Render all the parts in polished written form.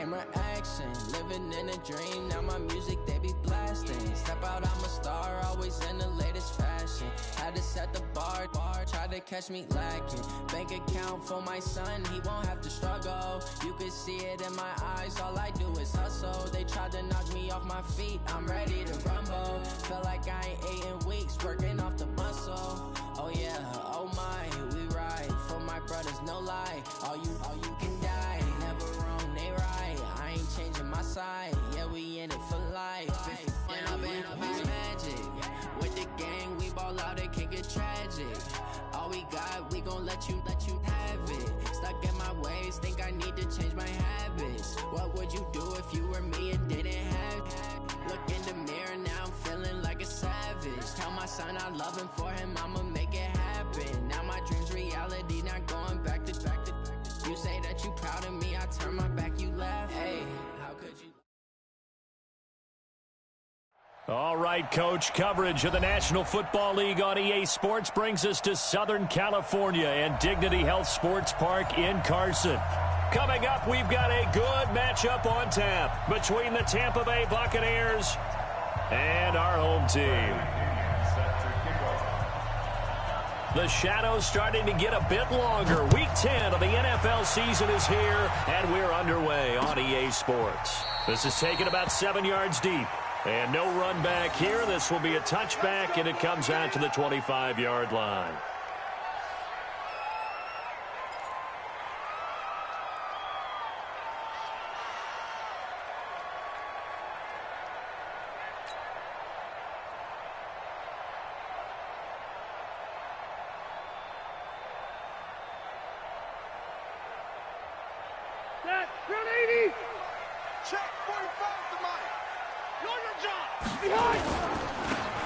camera action, living in a dream. Now my music they be blasting. Step out, I'm a star, always in the latest fashion. Had to set the bar, try to catch me lacking. Bank account for my son, he won't have to struggle. You can see it in my eyes, all I do is hustle. They tried to knock me off my feet, I'm ready to rumble. Feel like I ain't ate in weeks, working off the muscle. Oh yeah, oh my, we ride for my brothers, no lie. All you can die, never wrong, they right. I ain't changing my side, yeah, we in it for life. And I've been magic. With the gang, we ball out, it can get tragic. All we got, we gon' let you have it. Stuck in my ways, think I need to change my habits. What would you do if you were me and didn't have it? Look in the mirror, now I'm feeling like a savage. Tell my son I love him, for him I'ma make it happen. Now my dream's reality, not going back to. You say that you proud of me, I turn my back, you laugh. Hey, how could you? All right, Coach, coverage of the National Football League on EA Sports brings us to Southern California and Dignity Health Sports Park in Carson. Coming up, we've got a good matchup on tap between the Tampa Bay Buccaneers and our home team. The shadows starting to get a bit longer. Week 10 of the NFL season is here, and we're underway on EA Sports. This is taken about 7 yards deep. And no run back here. This will be a touchback, and it comes out to the 25-yard line. Run 80! Check 45 to Mike.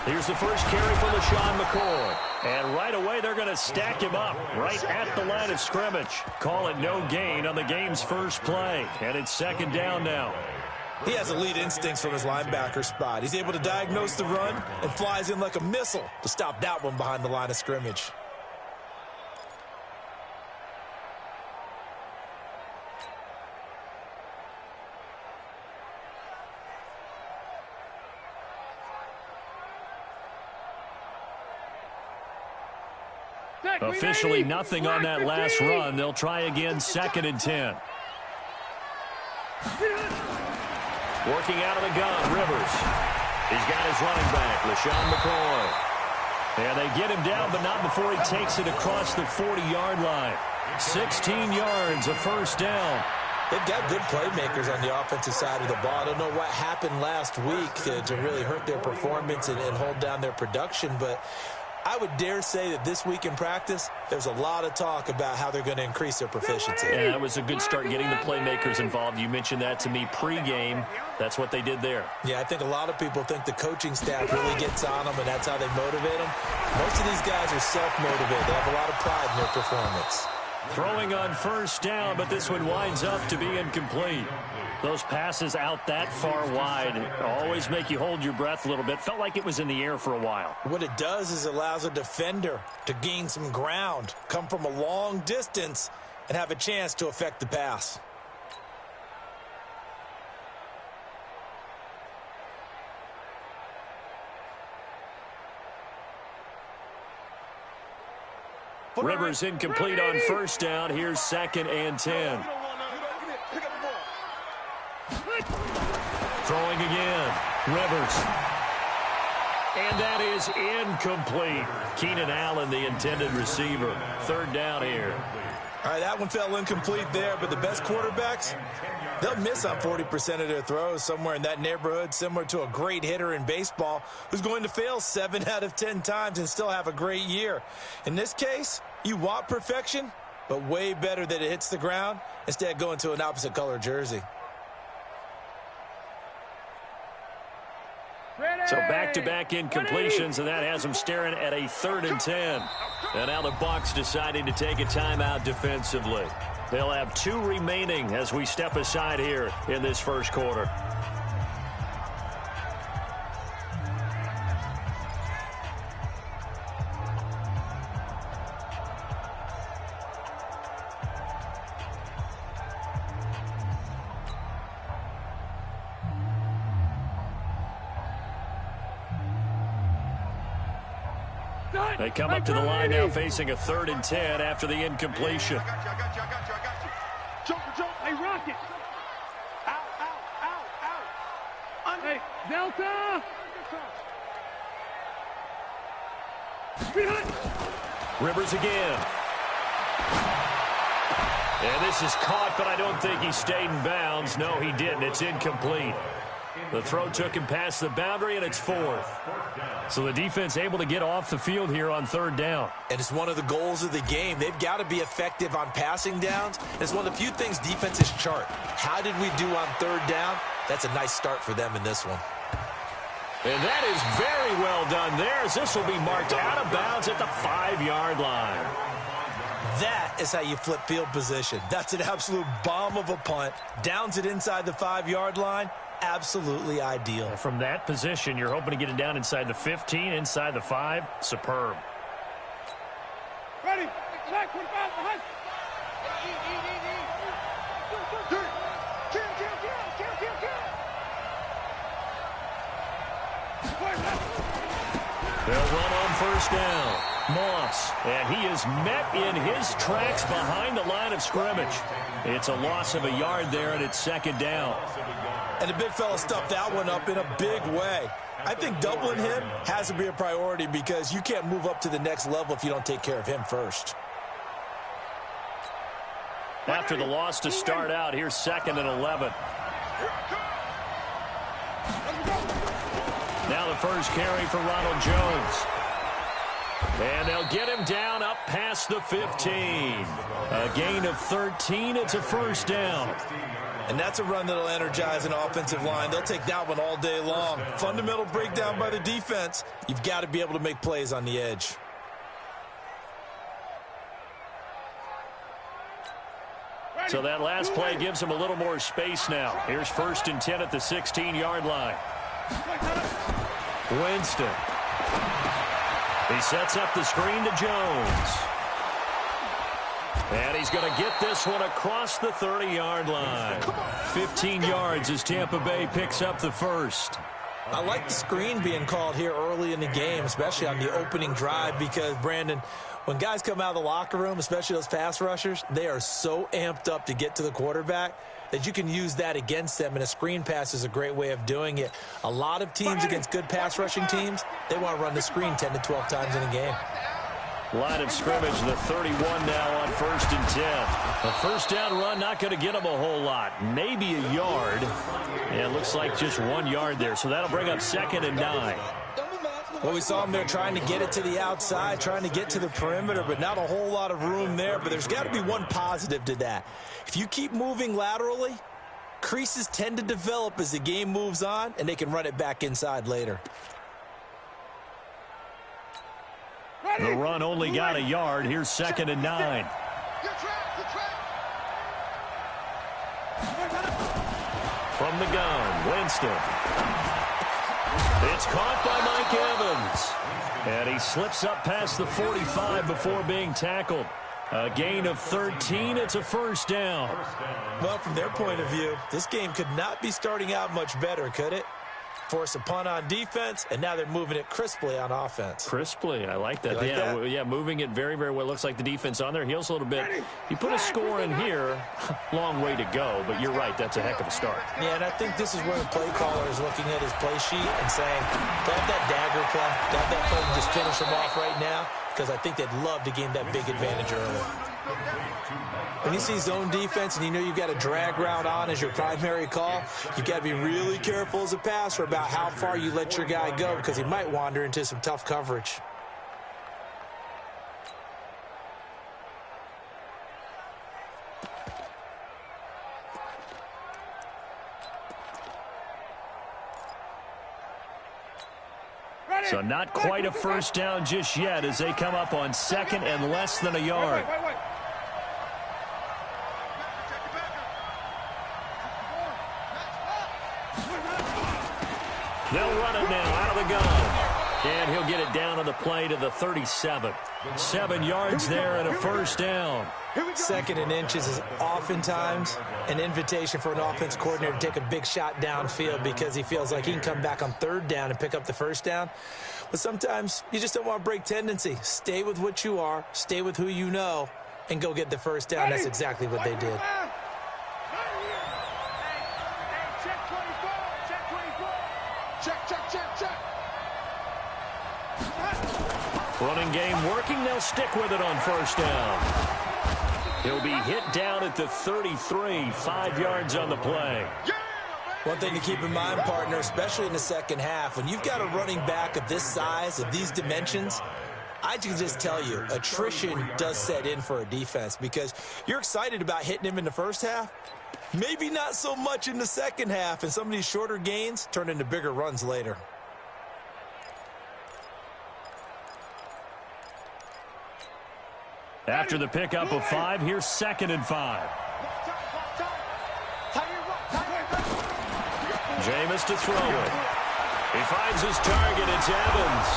Here's the first carry for LaShawn McCoy. And right away, they're going to stack him up right at the line of scrimmage. Call it no gain on the game's first play. And it's second down now. He has elite instincts from his linebacker spot. He's able to diagnose the run and flies in like a missile to stop that one behind the line of scrimmage. Officially nothing on that last run. They'll try again, 2nd and 10. Working out of the gun, Rivers. He's got his running back, LaShawn McCoy. And they get him down, but not before he takes it across the 40-yard line. 16 yards, a first down. They've got good playmakers on the offensive side of the ball. I don't know what happened last week to really hurt their performance and hold down their production, but I would dare say that this week in practice, there's a lot of talk about how they're going to increase their proficiency. Yeah, that was a good start getting the playmakers involved. You mentioned that to me pregame. That's what they did there. Yeah, I think a lot of people think the coaching staff really gets on them, and that's how they motivate them. Most of these guys are self-motivated. They have a lot of pride in their performance. Throwing on first down, but this one winds up to be incomplete. Those passes out that far wide always make you hold your breath a little bit. Felt like it was in the air for a while. What it does is allows a defender to gain some ground, come from a long distance, and have a chance to affect the pass. Rivers incomplete on first down. Here's 2nd and 10. Throwing again. Rivers. And that is incomplete. Keenan Allen, the intended receiver. 3rd down here. All right, that one fell incomplete there, but the best quarterbacks, they'll miss on 40% of their throws, somewhere in that neighborhood, similar to a great hitter in baseball who's going to fail 7 out of 10 times and still have a great year. In this case, you want perfection, but way better that it hits the ground instead of going to an opposite color jersey. So back-to-back incompletions, and that has them staring at a 3rd and 10. And now the Bucs deciding to take a timeout defensively. They'll have 2 remaining as we step aside here in this first quarter. They come up to the line now facing a 3rd and 10 after the incompletion. I got you. Jump. Hey, Rocket. Out. Hey, Delta. Rivers again. And this is caught, but I don't think he stayed in bounds. No, he didn't. It's incomplete. The throw took him past the boundary, and it's 4th. So the defense able to get off the field here on 3rd down. And it's one of the goals of the game. They've got to be effective on passing downs. It's one of the few things defenses chart. How did we do on 3rd down? That's a nice start for them in this one. And that is very well done there, as this will be marked out of bounds at the 5-yard line. That is how you flip field position. That's an absolute bomb of a punt. Downs it inside the 5-yard line. Absolutely ideal. From that position, you're hoping to get it down inside the 15, inside the 5. Superb. Ready. Back, 45, behind. They'll run on 1st down. Moss, and he is met in his tracks behind the line of scrimmage. It's a loss of a yard there, and it's 2nd down. And the big fella stuffed that one up in a big way. I think doubling him has to be a priority because you can't move up to the next level if you don't take care of him first. After the loss to start out, here's 2nd and 11. Now the first carry for Ronald Jones. And they'll get him down up past the 15. A gain of 13. It's a 1st down. And that's a run that'll energize an offensive line. They'll take that one all day long. Fundamental breakdown by the defense. You've got to be able to make plays on the edge. So that last play gives him a little more space now. Here's 1st and 10 at the 16-yard line. Winston. He sets up the screen to Jones. And he's going to get this one across the 30-yard line. 15 yards as Tampa Bay picks up the 1st. I like the screen being called here early in the game, especially on the opening drive, because, Brandon, when guys come out of the locker room, especially those pass rushers, they are so amped up to get to the quarterback that you can use that against them, and a screen pass is a great way of doing it. A lot of teams against good pass rushing teams, they want to run the screen 10 to 12 times in a game. Line of scrimmage, the 31 now on 1st and 10. A 1st down run, not going to get them a whole lot. Maybe a yard. And it looks like just 1 yard there. So that'll bring up 2nd and 9. Well, we saw them there trying to get it to the outside, trying to get to the perimeter, but not a whole lot of room there. But there's got to be one positive to that. If you keep moving laterally, creases tend to develop as the game moves on, and they can run it back inside later. The run only got a yard. Here's 2nd and 9. From the gun, Winston. It's caught by Mike Evans. And he slips up past the 45 before being tackled. A gain of 13. It's a 1st down. Well, from their point of view, this game could not be starting out much better, could it? Force a punt on defense, and now they're moving it crisply on offense. Crisply, I like that. Like that? Yeah, moving it very, very well. Looks like the defense on their heels a little bit. You put a score in here, long way to go, but you're right, that's a heck of a start. Yeah, and I think this is where the play caller is looking at his play sheet and saying, to have that dagger play, to have that play and just finish them off right now, because I think they'd love to gain that big advantage early. When you see zone defense and you know you've got a drag route on as your primary call, you've got to be really careful as a passer about how far you let your guy go because he might wander into some tough coverage. So not quite a 1st down just yet as they come up on 2nd and less than a yard. They'll run it now out of the gun. And he'll get it down on the play to the 37. 7 yards there and a first down. 2nd and inches is oftentimes an invitation for an offense coordinator to take a big shot downfield because he feels like he can come back on 3rd down and pick up the first down. But sometimes you just don't want to break tendency. Stay with what you are, stay with who you know, and go get the first down. That's exactly what they did. Running game working. They'll stick with it on first down. He'll be hit down at the 33, 5 yards on the play. One thing to keep in mind, partner, especially in the second half, when you've got a running back of this size, of these dimensions, I can just tell you, attrition does set in for a defense because you're excited about hitting him in the first half. Maybe not so much in the second half, and some of these shorter gains turn into bigger runs later. After the pickup of 5, here's 2nd and 5. Jameis to throw it. He finds his target. It's Evans.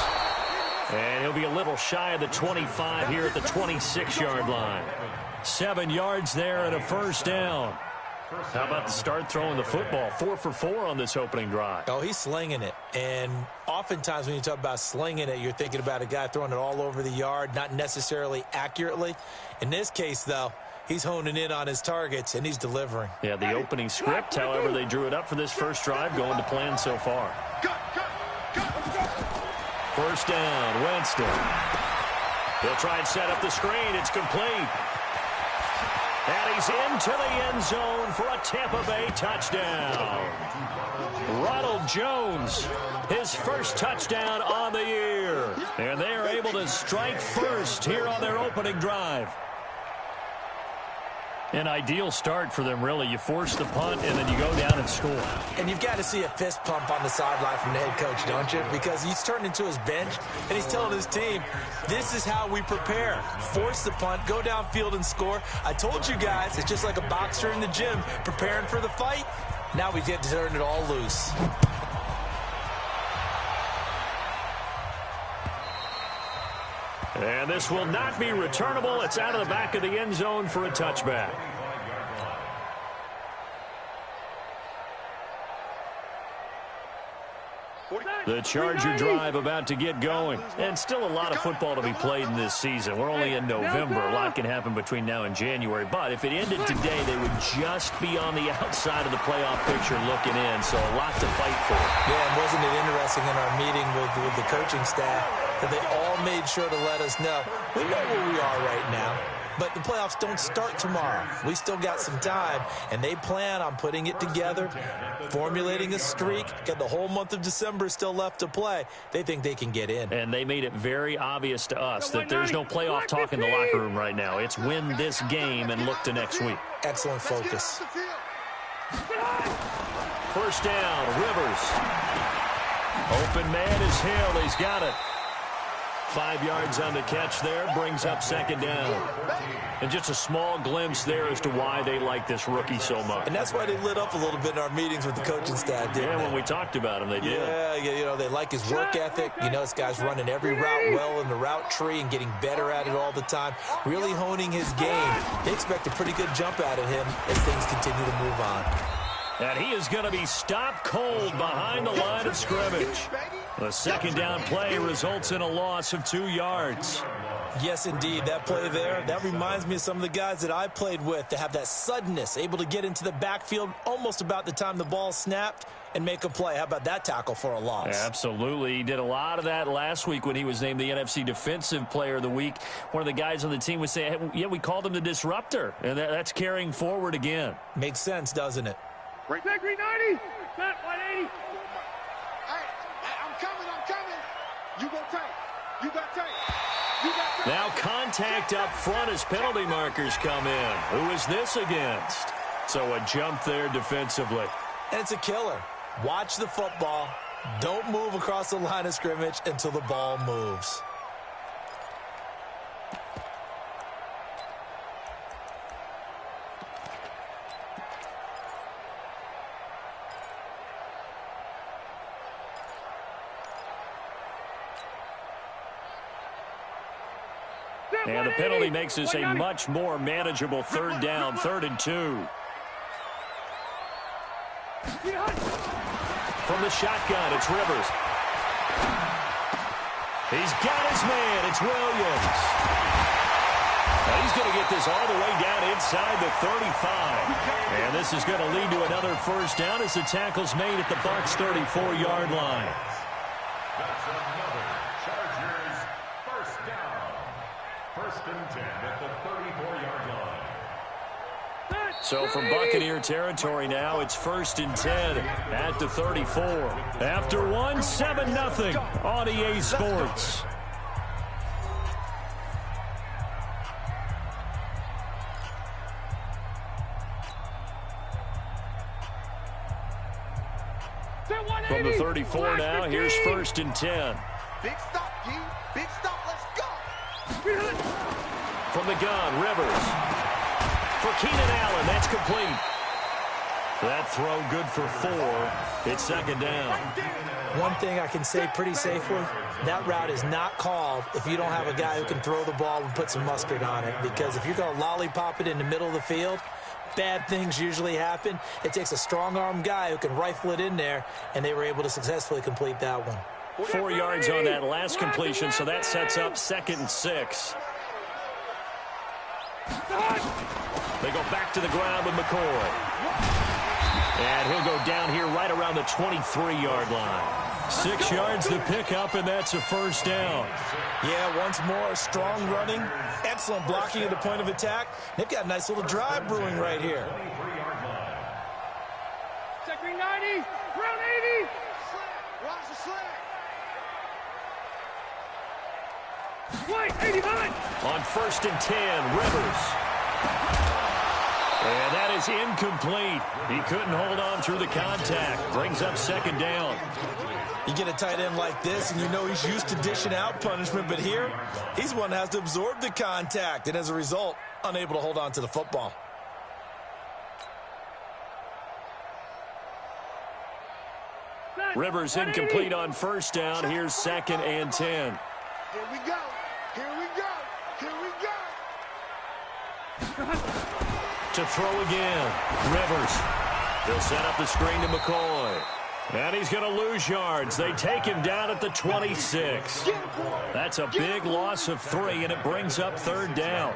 And he'll be a little shy of the 25 here at the 26-yard line. 7 yards there and a first down. How about the start throwing the football? 4 for 4 on this opening drive. Oh, he's slinging it. And oftentimes when you talk about slinging it, you're thinking about a guy throwing it all over the yard, not necessarily accurately. In this case, though, he's honing in on his targets, and he's delivering. Yeah, the opening script, however, they drew it up for this first drive, going to plan so far. First down, Winston. He'll try and set up the screen. It's complete. And he's into the end zone for a Tampa Bay touchdown. Ronald Jones, his first touchdown on the year. And they are able to strike first here on their opening drive. An ideal start for them, really. You force the punt, and then you go down and score. And you've got to see a fist pump on the sideline from the head coach, don't you? Because he's turned into his bench, and he's telling his team, this is how we prepare. Force the punt, go downfield and score. I told you guys, it's just like a boxer in the gym preparing for the fight. Now we get to turn it all loose. And this will not be returnable. It's out of the back of the end zone for a touchback. The Charger drive about to get going. And still a lot of football to be played in this season. We're only in November. A lot can happen between now and January. But if it ended today, they would just be on the outside of the playoff picture looking in. So a lot to fight for. Yeah, and wasn't it interesting in our meeting with the coaching staff that they all made sure to let us know, we know where we are right now, but the playoffs don't start tomorrow. We still got some time, and they plan on putting it together, formulating a streak, got the whole month of December still left to play. They think they can get in. And they made it very obvious to us that there's no playoff talk in the locker room right now. It's win this game and look to next week. Excellent focus. First down, Rivers. Open man is Hill. He's got it. 5 yards on the catch there, brings up second down. And just a small glimpse there as to why they like this rookie so much. And that's why they lit up a little bit in our meetings with the coaching staff, didn't they? When we talked about him, they did. Yeah, you know, they like his work ethic. You know, this guy's running every route well in the route tree and getting better at it all the time, really honing his game. They expect a pretty good jump out of him as things continue to move on. And he is going to be stopped cold behind the line of scrimmage. The second down play results in a loss of 2 yards. Yes, indeed. That play there, that reminds me of some of the guys that I played with to have that suddenness, able to get into the backfield almost about the time the ball snapped and make a play. How about that tackle for a loss? Absolutely. He did a lot of that last week when he was named the NFC Defensive Player of the Week. One of the guys on the team was saying, hey, yeah, we called him the disruptor, and that's carrying forward again. Makes sense, doesn't it? Green 90. Set 180. Hey, I'm coming. You go tight. You got tight. Now contact up front as penalty markers come in. Who is this against? So a jump there defensively. And it's a killer. Watch the football. Don't move across the line of scrimmage until the ball moves. And the penalty makes this a much more manageable third down, 3rd and 2. From the shotgun, it's Rivers. He's got his man. It's Williams. Now he's going to get this all the way down inside the 35. And this is going to lead to another first down as the tackle's made at the Bucs' 34-yard line. That's another Chargers first down. 1st and 10 at the 34-yard line. So from Buccaneer territory now, it's 1st and 10 at the 34. After one, 7-0 on EA Sports. From the 34 now, here's 1st and 10. Big stop, G. Big stop. Let's go. From the gun, Rivers. For Keenan Allen, that's complete. That throw good for 4. It's 2nd down. One thing I can say pretty safely, that route is not called if you don't have a guy who can throw the ball and put some mustard on it. Because if you're going to lollipop it in the middle of the field, bad things usually happen. It takes a strong-arm guy who can rifle it in there, and they were able to successfully complete that one. 4 yards on that last completion, so that sets up 2nd and 6. They go back to the ground with McCoy. And he'll go down here right around the 23-yard line. 6 yards to pick up, and that's a first down. Yeah, once more, strong running, excellent blocking at the point of attack. They've got a nice little drive brewing right here. Second 90, round 80. Rise the slant. Wait, 89. On 1st and 10, Rivers. And that is incomplete. He couldn't hold on through the contact. Brings up 2nd down. You get a tight end like this, and you know he's used to dishing out punishment, but here, he's one that has to absorb the contact, and as a result, unable to hold on to the football. Rivers incomplete on 1st down. Here's 2nd and 10. Here we go. Here we go. Here we go. To throw again. Rivers. They'll set up the screen to McCoy. And he's going to lose yards. They take him down at the 26. That's a big loss of 3, and it brings up 3rd down.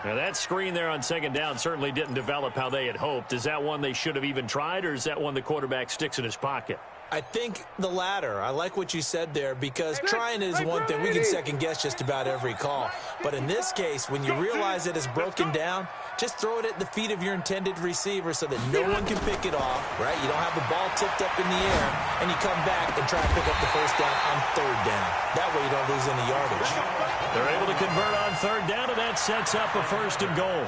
Now, that screen there on 2nd down certainly didn't develop how they had hoped. Is that one they should have even tried, or is that one the quarterback sticks in his pocket? I think the latter. I like what you said there, because trying is one thing. We can second-guess just about every call. But in this case, when you realize that it's broken down, just throw it at the feet of your intended receiver so that no one can pick it off, right? You don't have the ball tipped up in the air, and you come back and try to pick up the first down on 3rd down. That way you don't lose any yardage. They're able to convert on 3rd down, and that sets up a 1st and goal.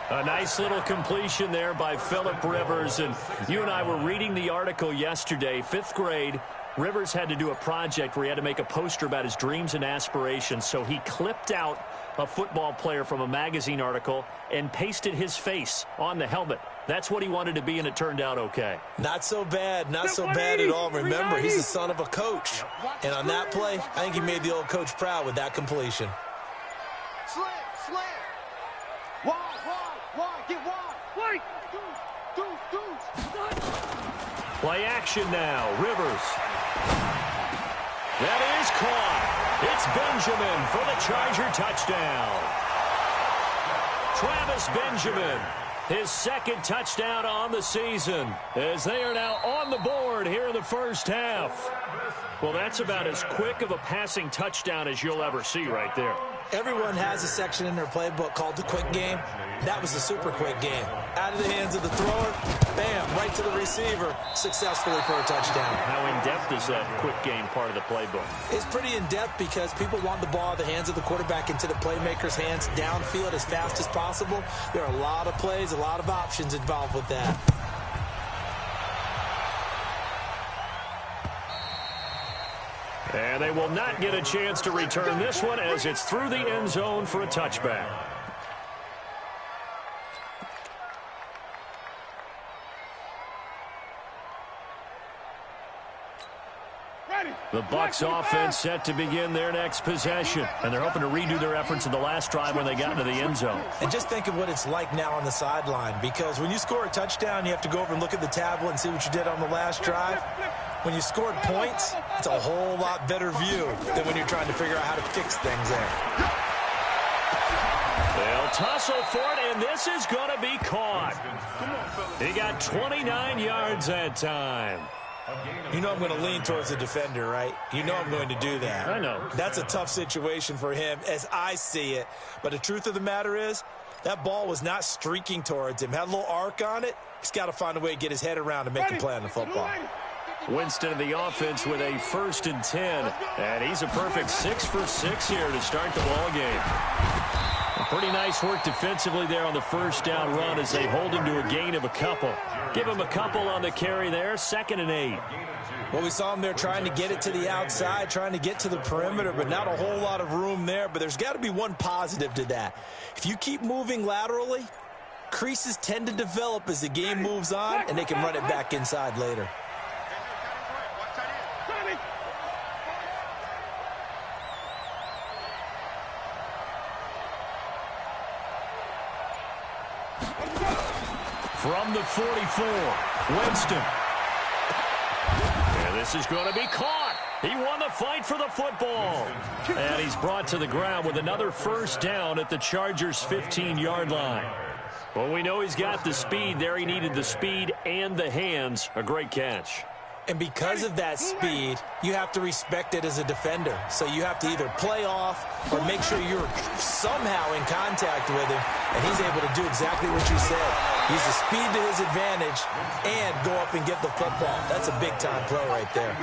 A nice little completion there by Phillip Rivers. And you and I were reading the article yesterday, 5th grade. Rivers had to do a project where he had to make a poster about his dreams and aspirations. So he clipped out a football player from a magazine article and pasted his face on the helmet. That's what he wanted to be, and it turned out okay. Not so bad. Not so bad at all. Remember, he's the son of a coach. And on that play, I think he made the old coach proud with that completion. Slant, slant. Wide, get wide. Wait. Play action now. Rivers. That is caught. It's Benjamin for the Charger touchdown. Travis Benjamin, his 2nd touchdown on the season, as they are now on the board here in the first half. Well, that's about as quick of a passing touchdown as you'll ever see right there. Everyone has a section in their playbook called the quick game. That was the super quick game. Out of the hands of the thrower, bam, right to the receiver, successfully for a touchdown. How in-depth is that quick game part of the playbook? It's pretty in-depth because people want the ball out of the hands of the quarterback into the playmaker's hands downfield as fast as possible. There are a lot of plays, a lot of options involved with that. And they will not get a chance to return this one as it's through the end zone for a touchback. The Bucs offense set to begin their next possession, and they're hoping to redo their efforts in the last drive when they got into the end zone. And just think of what it's like now on the sideline, because when you score a touchdown, you have to go over and look at the tablet and see what you did on the last drive. When you scored points, it's a whole lot better view than when you're trying to figure out how to fix things there. They'll tussle for it, and this is going to be caught. He got 29 yards that time. You know I'm going to lean towards the defender, right? You know I'm going to do that. I know. That's a tough situation for him as I see it. But the truth of the matter is, that ball was not streaking towards him. Had a little arc on it. He's got to find a way to get his head around and make a play on the football. Winston in the offense with a 1st and 10. And he's a perfect 6 for 6 here to start the ball game. Pretty nice work defensively there on the first down run as they hold him to a gain of a couple. Give him a couple on the carry there, 2nd and 8. Well, we saw him there trying to get it to the outside, trying to get to the perimeter, but not a whole lot of room there. But there's got to be one positive to that. If you keep moving laterally, creases tend to develop as the game moves on, and they can run it back inside later. From the 44, Winston. And this is going to be caught. He won the fight for the football. And he's brought to the ground with another first down at the Chargers' 15-yard line. Well, we know he's got the speed there. He needed the speed and the hands. A great catch. And because of that speed, you have to respect it as a defender. So you have to either play off or make sure you're somehow in contact with him, and he's able to do exactly what you said. Use the speed to his advantage and go up and get the football. That's a big-time play right there.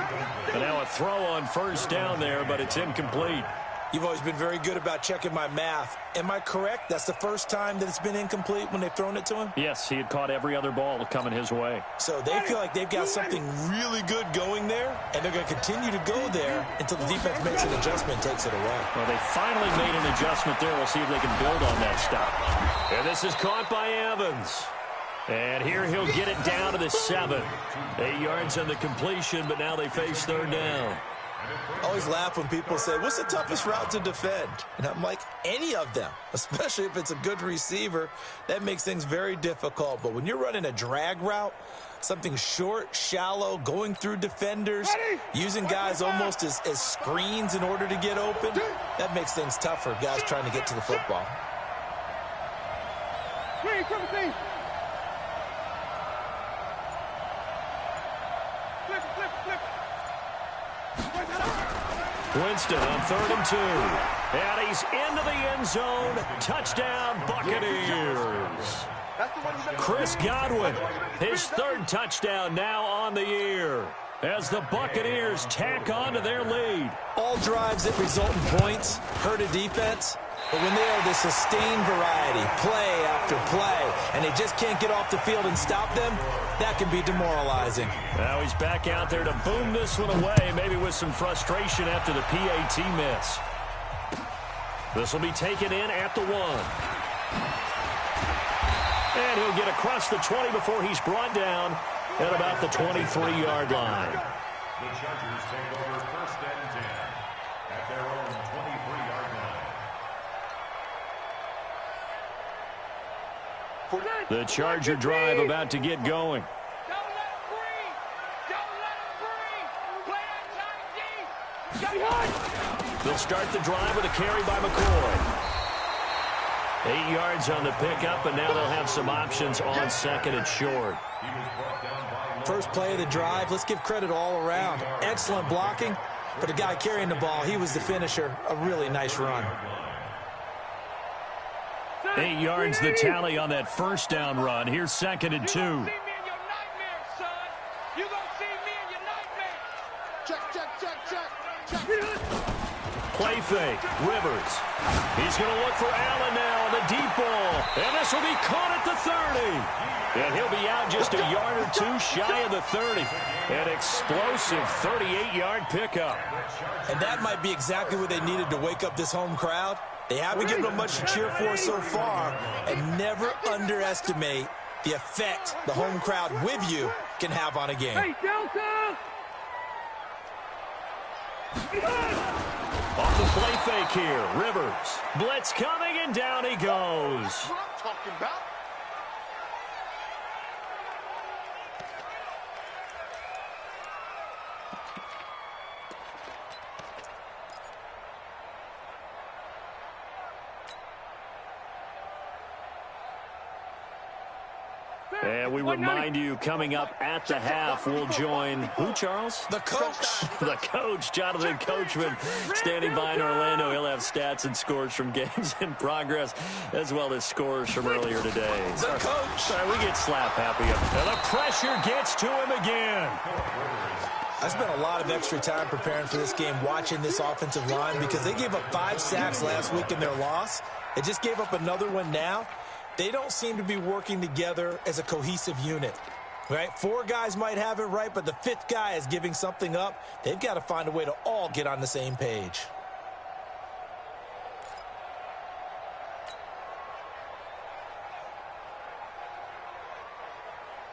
And now a throw on first down there, but it's incomplete. You've always been very good about checking my math. Am I correct? That's the first time that it's been incomplete when they've thrown it to him? Yes, he had caught every other ball coming his way. So they feel like they've got something really good going there, and they're going to continue to go there until the defense makes an adjustment and takes it away. Well, they finally made an adjustment there. We'll see if they can build on that stop. And this is caught by Evans. And here he'll get it down to the 7. 8 yards on the completion, but now they face 3rd down. I always laugh when people say, what's the toughest route to defend? And I'm like, any of them, especially if it's a good receiver. That makes things very difficult. But when you're running a drag route, something short, shallow, going through defenders, using guys almost as screens in order to get open, that makes things tough for guys trying to get to the football. Winston on 3rd and 2. And he's into the end zone. Touchdown, Buccaneers. Chris Godwin, his 3rd touchdown now on the year, as the Buccaneers tack on to their lead. All drives that result in points hurt a defense, but when they are the sustained variety, play after play, and they just can't get off the field and stop them, that can be demoralizing. Now he's back out there to boom this one away, maybe with some frustration after the PAT miss. This will be taken in at the 1. And he'll get across the 20 before he's brought down at about the 23-yard line. The Chargers take over 1st and 10 at their own 23-yard line. The Charger drive about to get going. Don't let him breathe. Don't let him breathe. Play that tight D. They'll start the drive with a carry by McCoy. 8 yards on the pickup, and now they'll have some options on 2nd and short. First play of the drive, let's give credit all around. Excellent blocking, but the guy carrying the ball, he was the finisher. A really nice run. 8 yards the tally on that first down run. Here's 2nd and 2. You gonna see me in your nightmares, son. You gonna see me in your nightmares. Check. Play fake. Rivers. He's going to look for Allen now on the deep ball. And this will be caught at the 30. And he'll be out just a yard or 2 shy of the 30. An explosive 38-yard pickup. And that might be exactly what they needed to wake up this home crowd. They haven't given them much to cheer for so far. And never underestimate the effect the home crowd with you can have on a game. Hey, Delta! Off the play fake here, Rivers. Blitz coming, and down he goes. That's what I'm talking about. And we remind you, coming up at the half, we'll join who, Charles? The coach. The coach, Jonathan Coachman, standing by in Orlando. He'll have stats and scores from games in progress, as well as scores from earlier today. The coach. Sorry, we get slap happy. And the pressure gets to him again. I spent a lot of extra time preparing for this game, watching this offensive line, because they gave up 5 sacks last week in their loss. They just gave up another one now. They don't seem to be working together as a cohesive unit, right? 4 guys might have it right, but the 5th guy is giving something up. They've got to find a way to all get on the same page.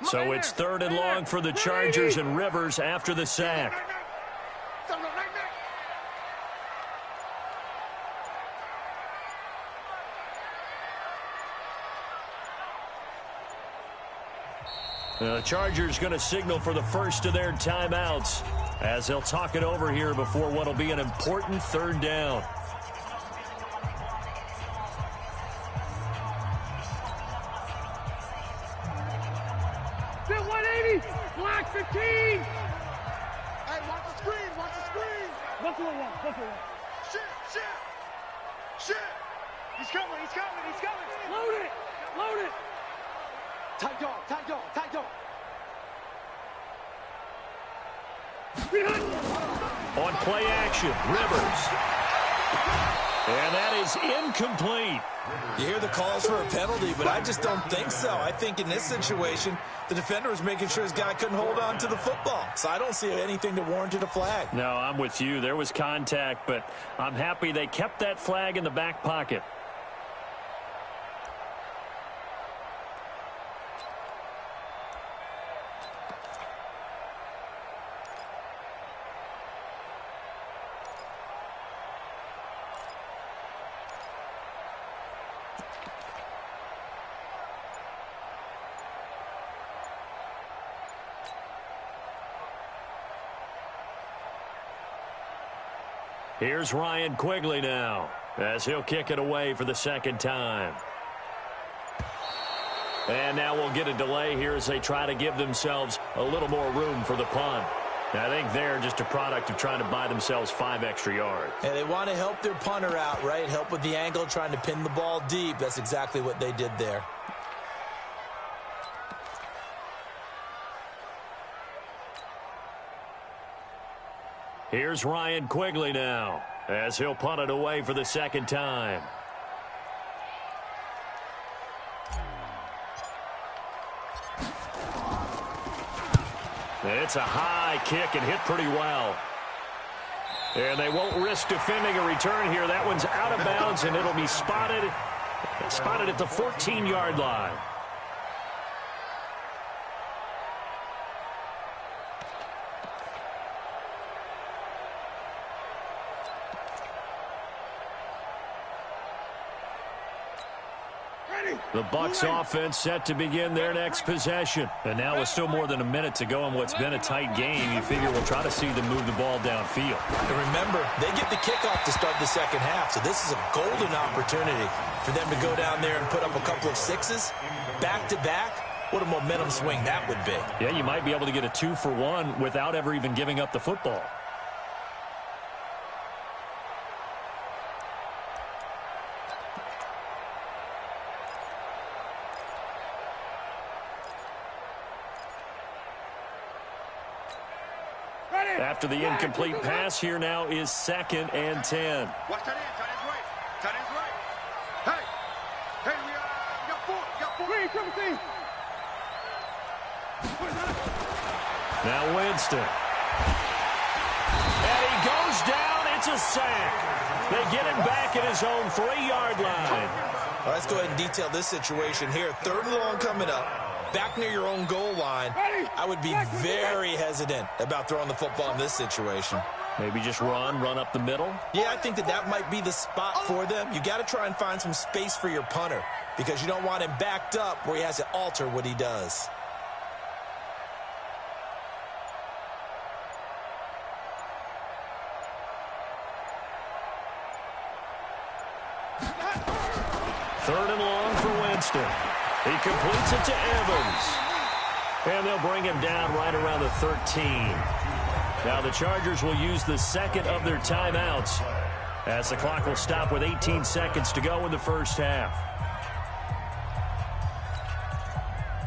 So it's 3rd and long for the Chargers, and Rivers after the sack. The Chargers going to signal for the first of their timeouts as they'll talk it over here before what will be an important 3rd down. Still 180. Black 15. Hey, watch the screen. Watch the screen. 1-1. Shit. He's coming. Load it. Tight dog. On play action, Rivers. And that is incomplete. You hear the calls for a penalty, but I just don't think so. I think in this situation, the defender was making sure his guy couldn't hold on to the football. So I don't see anything that warranted a flag. No, I'm with you. There was contact, but I'm happy they kept that flag in the back pocket. Here's Ryan Quigley now, as he'll kick it away for the 2nd time. And now we'll get a delay here as they try to give themselves a little more room for the punt. I think they're just a product of trying to buy themselves 5 extra yards. And they want to help their punter out, right? Help with the angle, trying to pin the ball deep. That's exactly what they did there. Here's Ryan Quigley now, as he'll punt it away for the 2nd time. It's a high kick and hit pretty well. And they won't risk defending a return here. That one's out of bounds, and it'll be spotted at the 14-yard line. The Bucs offense set to begin their next possession. And now with still more than a minute to go in what's been a tight game, you figure we'll try to see them move the ball downfield. And remember, they get the kickoff to start the 2nd half, so this is a golden opportunity for them to go down there and put up a couple of 6s back-to-back. What a momentum swing that would be. Yeah, you might be able to get a 2-for-1 without ever even giving up the football. After the incomplete pass, here now is 2nd and 10. Watch that end. Tight end's right. Hey, we got 4. Green, 17. Now Winston. And he goes down. It's a sack. They get him back at his own 3-yard line. Well, let's go ahead and detail this situation here. 3rd and long coming up. Back near your own goal line, I would be very hesitant about throwing the football in this situation. Maybe just run up the middle. Yeah, I think that might be the spot for them. You got to try and find some space for your punter because you don't want him backed up where he has to alter what he does. Third and long for Winston. He completes it to Evans. And they'll bring him down right around the 13. Now the Chargers will use the second of their timeouts as the clock will stop with 18 seconds to go in the first half.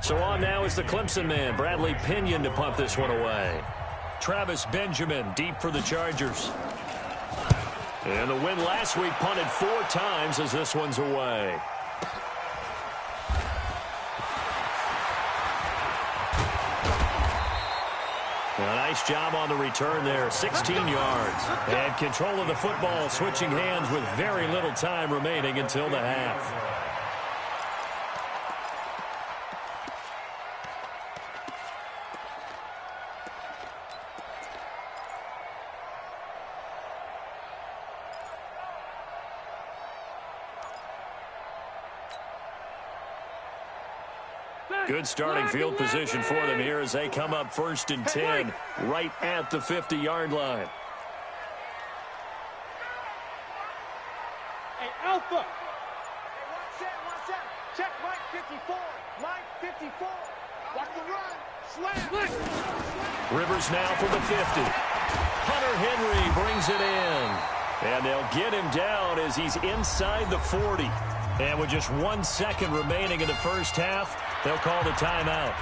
So on now is the Clemson man, Bradley Pinion, to punt this one away. Travis Benjamin deep for the Chargers. And the win last week punted 4 times as this one's away. A nice job on the return there, 16 yards. And control of the football, switching hands with very little time remaining until the half. Good starting field position for them here as they come up 1st and 10 right at the 50-yard line. Hey, Alpha. Watch out. Check right 54. Line 54. Watch the run. Slam. Rivers now for the 50. Hunter Henry brings it in. And they'll get him down as he's inside the 40. And with just 1 second remaining in the first half, they'll call the timeout.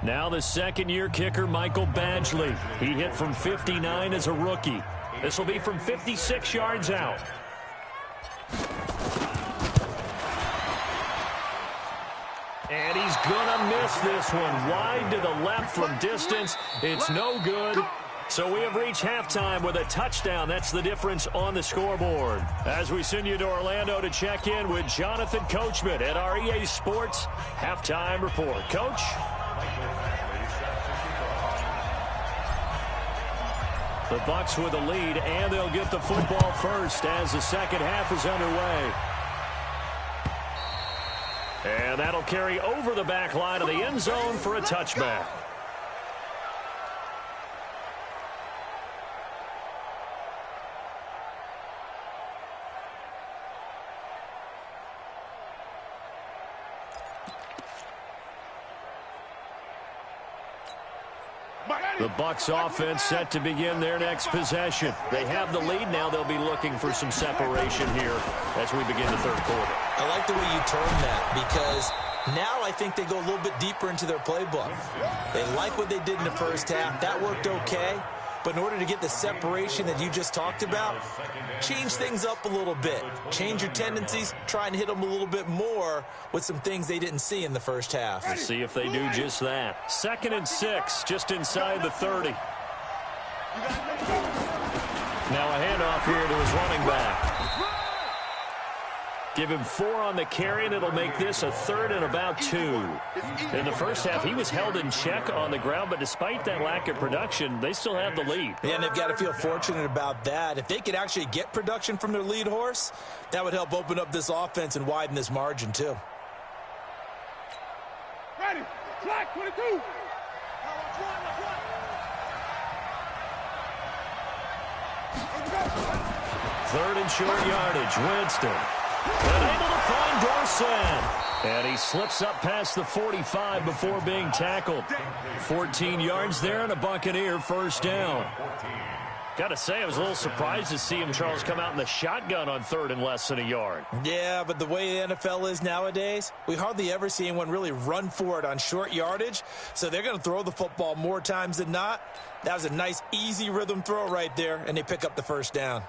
Now the second-year kicker, Michael Badgley. He hit from 59 as a rookie. This will be from 56 yards out. And he's going to miss this one. Wide to the left from distance. It's no good. So we have reached halftime with a touchdown. That's the difference on the scoreboard. As we send you to Orlando to check in with Jonathan Coachman at our EA Sports Halftime Report. Coach? The Bucs with a lead, and they'll get the football first as the second half is underway. And that'll carry over the back line of the end zone for a touchback. The Bucs offense set to begin their next possession. They have the lead. Now they'll be looking for some separation here as we begin the third quarter. I like the way you term that because now I think they go a little bit deeper into their playbook. They like what they did in the first half. That worked okay. But in order to get the separation that you just talked about, change things up a little bit. Change your tendencies. Try and hit them a little bit more with some things they didn't see in the first half. We'll see if they do just that. 2nd and 6, just inside the 30. Now a handoff here to his running back. Give him 4 on the carry, and it'll make this a 3rd and about 2. In the first half, he was held in check on the ground, but despite that lack of production, they still have the lead. Yeah, and they've got to feel fortunate about that. If they could actually get production from their lead horse, that would help open up this offense and widen this margin, too. Ready. Flag 22. 3rd and short yardage. Winston. And able to find Dorset. And he slips up past the 45 before being tackled. 14 yards there and a Buccaneer first down. Got to say, I was a little surprised to see him, Charles, come out in the shotgun on 3rd and less than a yard. Yeah, but the way the NFL is nowadays, we hardly ever see anyone really run for it on short yardage. So they're going to throw the football more times than not. That was a nice, easy rhythm throw right there, and they pick up the first down.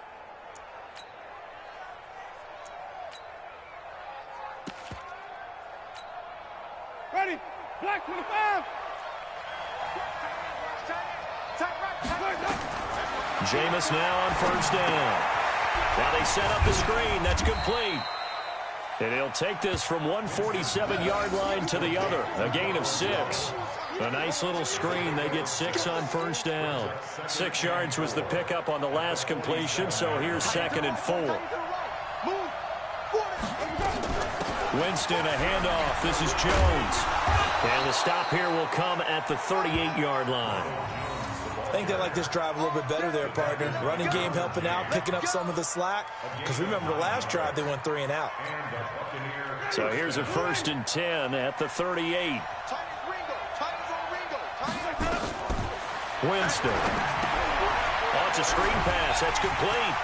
Ready? Black 25. Jameis now on first down. Now they set up the screen. That's complete. And he'll take this from 147-yard line to the other. A gain of 6. A nice little screen. They get 6 on first down. 6 yards was the pickup on the last completion, so here's 2nd and 4. Winston, a handoff. This is Jones. And the stop here will come at the 38-yard line. I think they like this drive a little bit better there, partner. Running game helping out, picking up some of the slack. Because remember, the last drive, they went 3 and out. So here's a 1st and 10 at the 38. Winston. Oh, it's a screen pass. That's complete.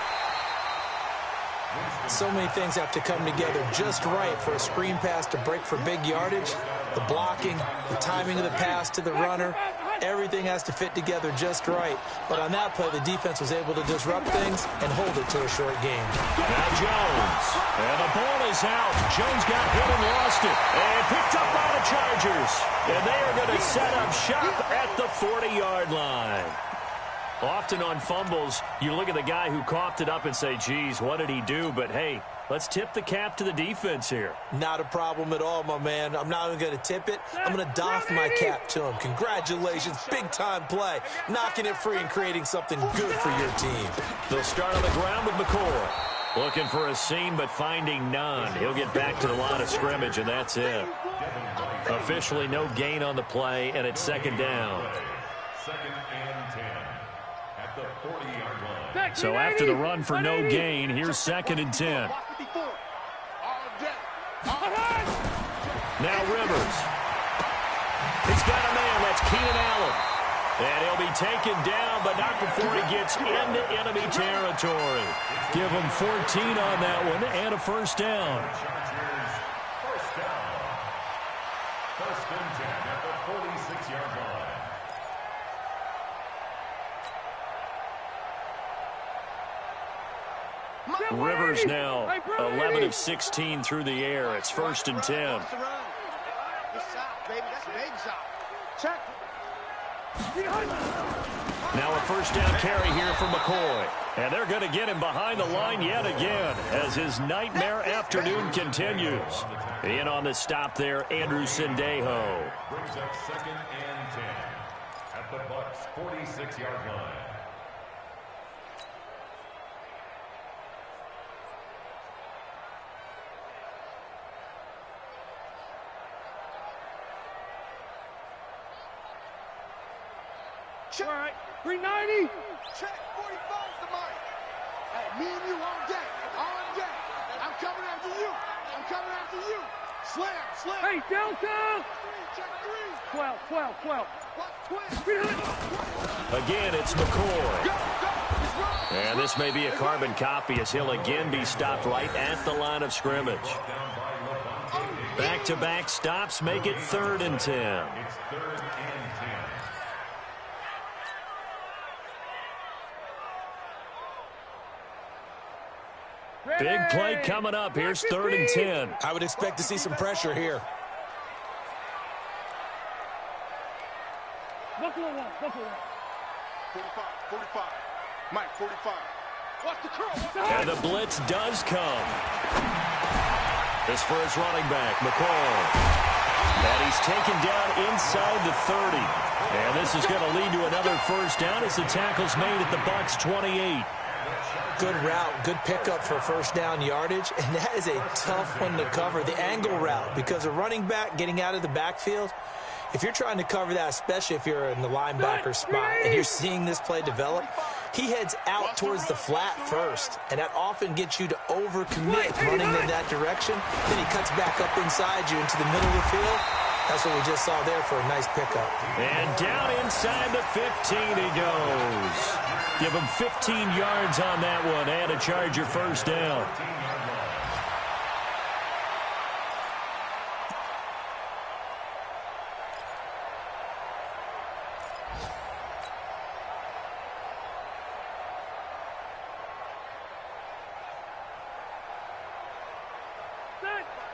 So many things have to come together just right for a screen pass to break for big yardage. The blocking, the timing of the pass to the runner, everything has to fit together just right. But on that play, the defense was able to disrupt things and hold it to a short game. Now Jones. And the ball is out. Jones got hit and lost it. And picked up by the Chargers. And they are going to set up shop at the 40-yard line. Often on fumbles, you look at the guy who coughed it up and say, geez, what did he do? But, hey, let's tip the cap to the defense here. Not a problem at all, my man. I'm not even going to tip it. I'm going to doff my cap to him. Congratulations. Big-time play. Knocking it free and creating something good for your team. They'll start on the ground with McCoy. Looking for a seam, but finding none. He'll get back to the line of scrimmage, and that's it. Officially no gain on the play, and it's 2nd down. 2nd and 10 at the 40-yard line. So after the run for no gain, here's 2nd and 10. Now Rivers. He's got a man. That's Keenan Allen. And he'll be taken down, but not before he gets into enemy territory. Give him 14 on that one and a 1st down. First down. 1st and 10 at the 46-yard line. Rivers now 11 of 16 through the air. It's 1st and 10. Now a 1st down carry here for McCoy. And they're going to get him behind the line yet again as his nightmare afternoon continues. In on the stop there, Andrew Sendejo. Brings up 2nd and 10 at the Bucs' 46-yard line. All right, 390. Check 45's the mic. Hey, me and you on deck. On deck. I'm coming after you. I'm coming after you. Slam. Hey, Delta. Check 3. 12. Again, it's McCoy. And this may be a carbon copy as he'll again be stopped right at the line of scrimmage. Back-to-back stops make it 3rd and 10. It's 3rd and 10. Big play coming up. Here's 3rd and 10. I would expect to see some pressure here. Buffalo 1. 45. Mike, 45. Watch the curl. And the blitz does come. This for his running back, McCoy. And he's taken down inside the 30. And this is going to lead to another 1st down as the tackle's made at the Bucs' 28. Good route, good pickup for 1st down yardage, and that is a tough one to cover, the angle route, because a running back getting out of the backfield, if you're trying to cover that, especially if you're in the linebacker spot and you're seeing this play develop, he heads out towards the flat first, and that often gets you to overcommit running in that direction. Then he cuts back up inside you into the middle of the field. That's what we just saw there for a nice pickup. And down inside the 15 he goes. Give him 15 yards on that one and a Charger 1st down.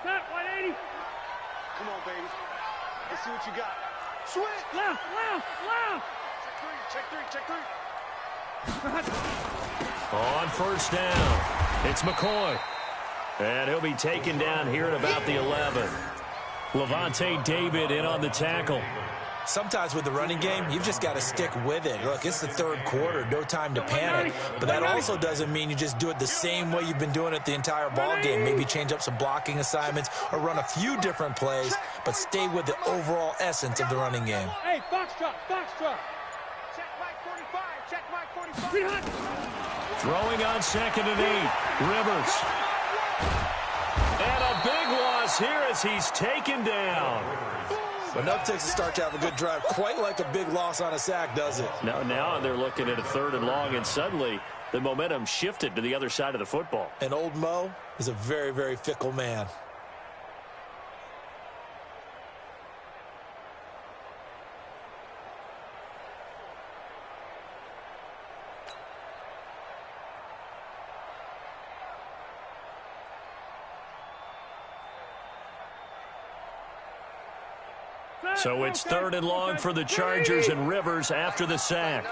Set, 180. Come on, baby. Let's see what you got. Switch. Left. Check three. On first down, it's McCoy. And he'll be taken down here at about the 11. Levante David in on the tackle. Sometimes with the running game, you've just got to stick with it. Look, it's the third quarter, no time to panic. But that also doesn't mean you just do it the same way you've been doing it the entire ball game. Maybe change up some blocking assignments or run a few different plays, but stay with the overall essence of the running game. Hey, box truck. Check Mike 45. Check Mike 45. Throwing on 2nd and 8. Rivers. And a big loss here as he's taken down. Enough takes to start to have a good drive. Quite like a big loss on a sack, does it? Now they're looking at a 3rd and long, and suddenly the momentum shifted to the other side of the football. And old Mo is a very, very fickle man. So it's 3rd and long for the Chargers, and Rivers after the sack.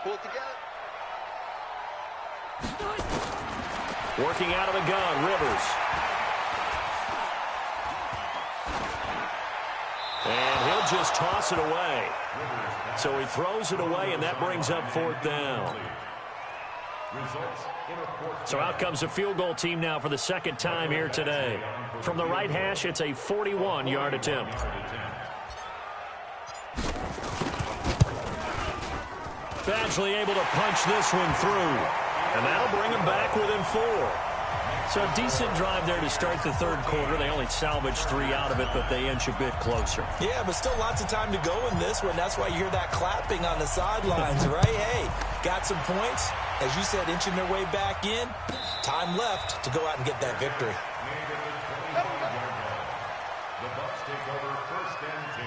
Pull it together. Working out of the gun, Rivers. And he'll just toss it away. So he throws it away, and that brings up 4th down. So out comes a field goal team now for the 2nd time here today. From the right hash, it's a 41-yard attempt. Badgley able to punch this one through. And that'll bring him back within 4. So a decent drive there to start the 3rd quarter. They only salvaged 3 out of it, but they inch a bit closer. Yeah, but still lots of time to go in this one. That's why you hear that clapping on the sidelines, right? Hey, got some points. As you said, inching their way back in. Time left to go out and get that victory. The Bucs take over 1st and 10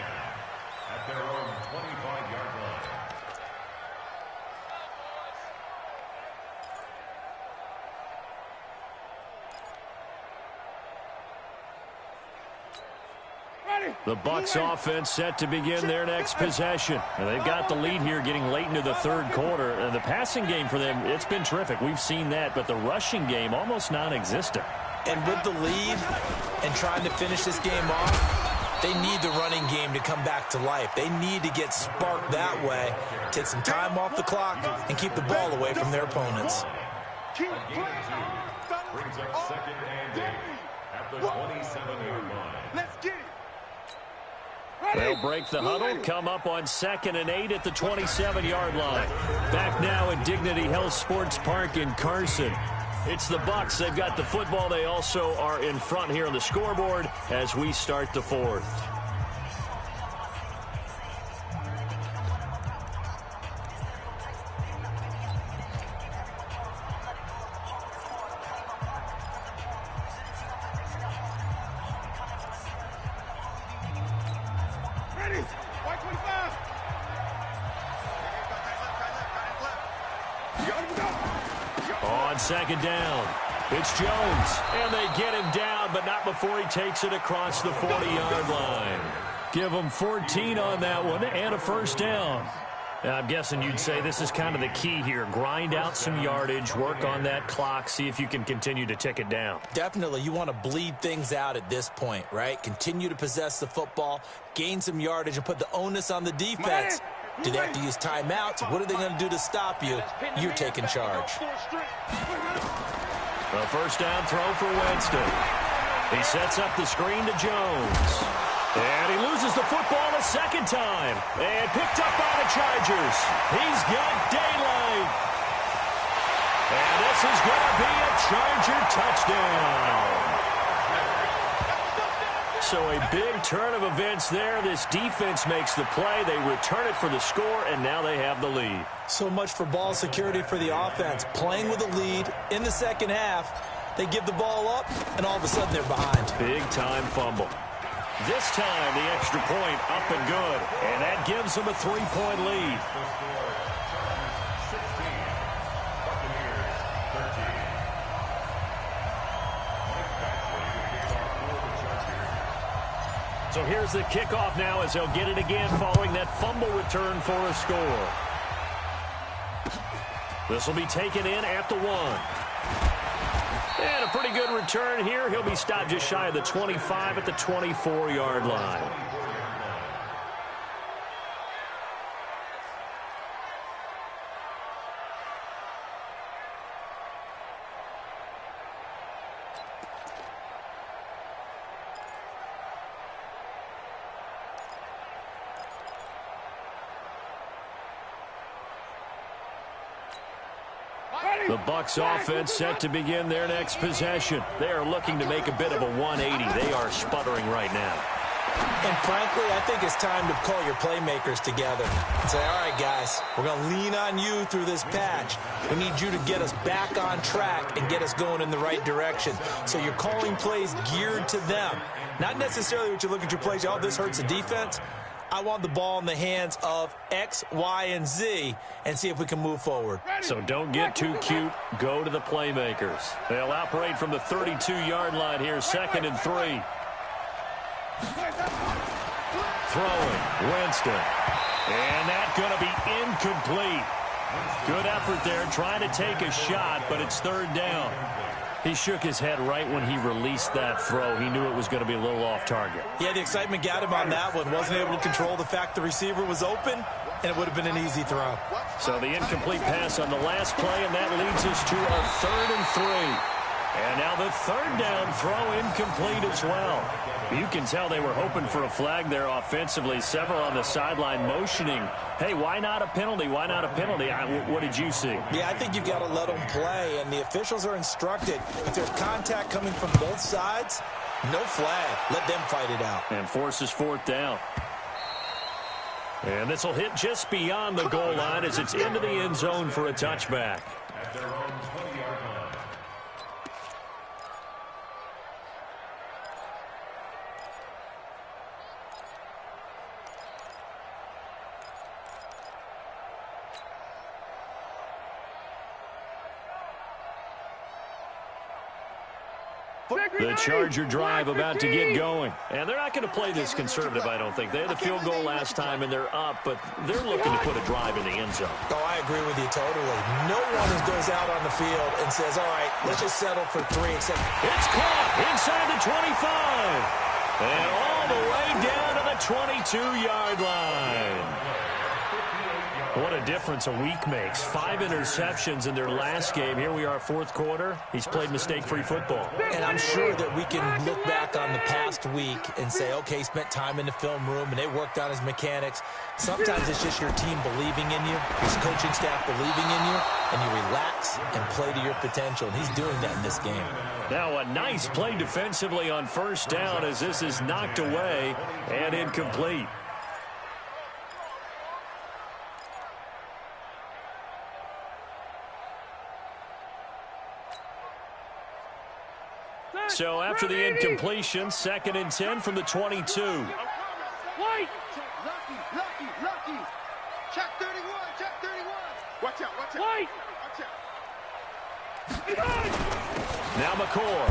at their own 25-yard line. The Bucs offense set to begin their next possession. And they've got the lead here getting late into the 3rd quarter. And the passing game for them, it's been terrific. We've seen that, but the rushing game almost non-existent. And with the lead and trying to finish this game off, they need the running game to come back to life. They need to get sparked that way, take some time off the clock, and keep the ball away from their opponents. Brings up 2nd and 8 at the 27-yard line. Let's get it. They'll break the huddle, come up on 2nd and 8 at the 27-yard line. Back now at Dignity Health Sports Park in Carson. It's the Bucs. They've got the football. They also are in front here on the scoreboard as we start the 4th. On 2nd down, it's Jones, and they get him down, but not before he takes it across the 40-yard line. Give him 14 on that one and a 1st down. Now, I'm guessing you'd say this is kind of the key here. Grind out some yardage, work on that clock, see if you can continue to tick it down. Definitely, you want to bleed things out at this point, right? Continue to possess the football, gain some yardage, and put the onus on the defense. Do they have to use timeouts? What are they going to do to stop you? You're taking charge. A 1st down throw for Winston. He sets up the screen to Jones. And he loses the football a 2nd time. And picked up by the Chargers. He's got daylight. And this is going to be a Charger touchdown. So a big turn of events there. This defense makes the play. They return it for the score, and now they have the lead. So much for ball security for the offense. Playing with a lead in the 2nd half. They give the ball up, and all of a sudden they're behind. Big-time fumble. This time, the extra point up and good. And that gives them a 3-point lead. So here's the kickoff now as they'll get it again following that fumble return for a score. This will be taken in at the 1. And a pretty good return here. He'll be stopped just shy of the 25 at the 24-yard line. The Bucs offense set to begin their next possession. They are looking to make a bit of a 180. They are sputtering right now. And frankly, I think it's time to call your playmakers together and say, all right, guys, we're going to lean on you through this patch. We need you to get us back on track and get us going in the right direction. So you're calling plays geared to them. Not necessarily what you look at your plays, oh, this hurts the defense. I want the ball in the hands of X, Y, and Z and see if we can move forward. So don't get too cute. Go to the playmakers. They'll operate from the 32-yard line here, 2nd and 3. Throwing, Winston. And that's going to be incomplete. Good effort there, trying to take a shot, but it's 3rd down. He shook his head right when he released that throw. He knew it was going to be a little off target. Yeah, the excitement got him on that one. Wasn't able to control the fact the receiver was open, and it would have been an easy throw. So the incomplete pass on the last play, and that leads us to our 3rd and 3. And now the 3rd down throw incomplete as well. You can tell they were hoping for a flag there offensively. Several on the sideline motioning, hey, why not a penalty? Why not a penalty? What did you see? Yeah, I think you've got to let them play, and the officials are instructed. If there's contact coming from both sides, no flag. Let them fight it out. And forces 4th down. And this will hit just beyond the goal line as it's into the end zone for a touchback. At their own 20-yard line. The Charger drive about to get going. And they're not going to play this conservative, I don't think. They had the field goal last time, and they're up, but they're looking to put a drive in the end zone. Oh, I agree with you totally. No one goes out on the field and says, all right, let's just settle for 3. Except it's caught inside the 25. And all the way down to the 22-yard line. What a difference a week makes. 5 interceptions in their last game. Here we are, 4th quarter. He's played mistake-free football. And I'm sure that we can look back on the past week and say, okay, he spent time in the film room and they worked on his mechanics. Sometimes it's just your team believing in you, his coaching staff believing in you, and you relax and play to your potential. And he's doing that in this game. Now a nice play defensively on 1st down as this is knocked away and incomplete. So after the incompletion, 2nd and 10 from the 22. White! Lucky! Check 31, check 31! Watch out! White! Watch out! Now McCord.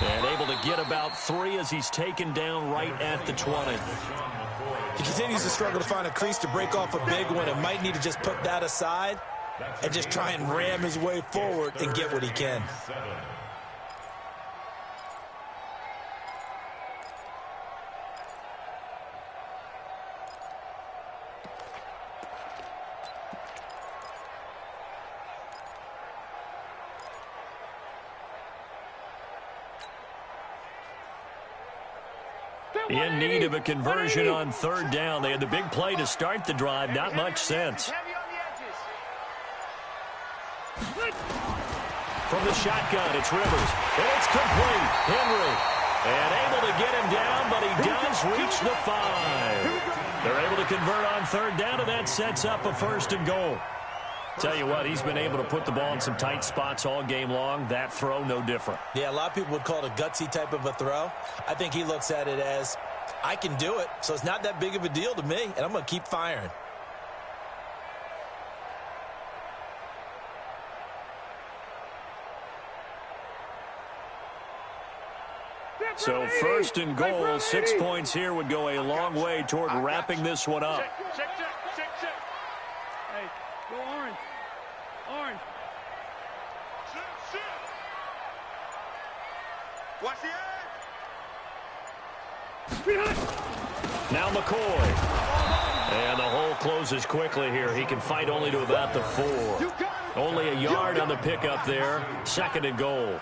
And able to get about 3 as he's taken down right at the 20. He continues to struggle to find a crease to break off a big one and might need to just put that aside and just try and ram his way forward and get what he can. In need of a conversion on 3rd down. They had the big play to start the drive. Not much sense. From the shotgun, it's Rivers. And it's complete. Henry. And able to get him down, but he does reach the 5. They're able to convert on 3rd down, and that sets up a 1st and goal. Tell you what, he's been able to put the ball in some tight spots all game long. That throw, no different. Yeah, a lot of people would call it a gutsy type of a throw. I think he looks at it as, I can do it, so it's not that big of a deal to me, and I'm going to keep firing. So first and goal, 6 points here would go a long way toward wrapping this one up. Check. Hey, go orange. Orange. Shoot. Watch the edge. Now McCoy. And the hole closes quickly here. He can fight only to about the 4. Only a yard on the pickup there. Second and goal.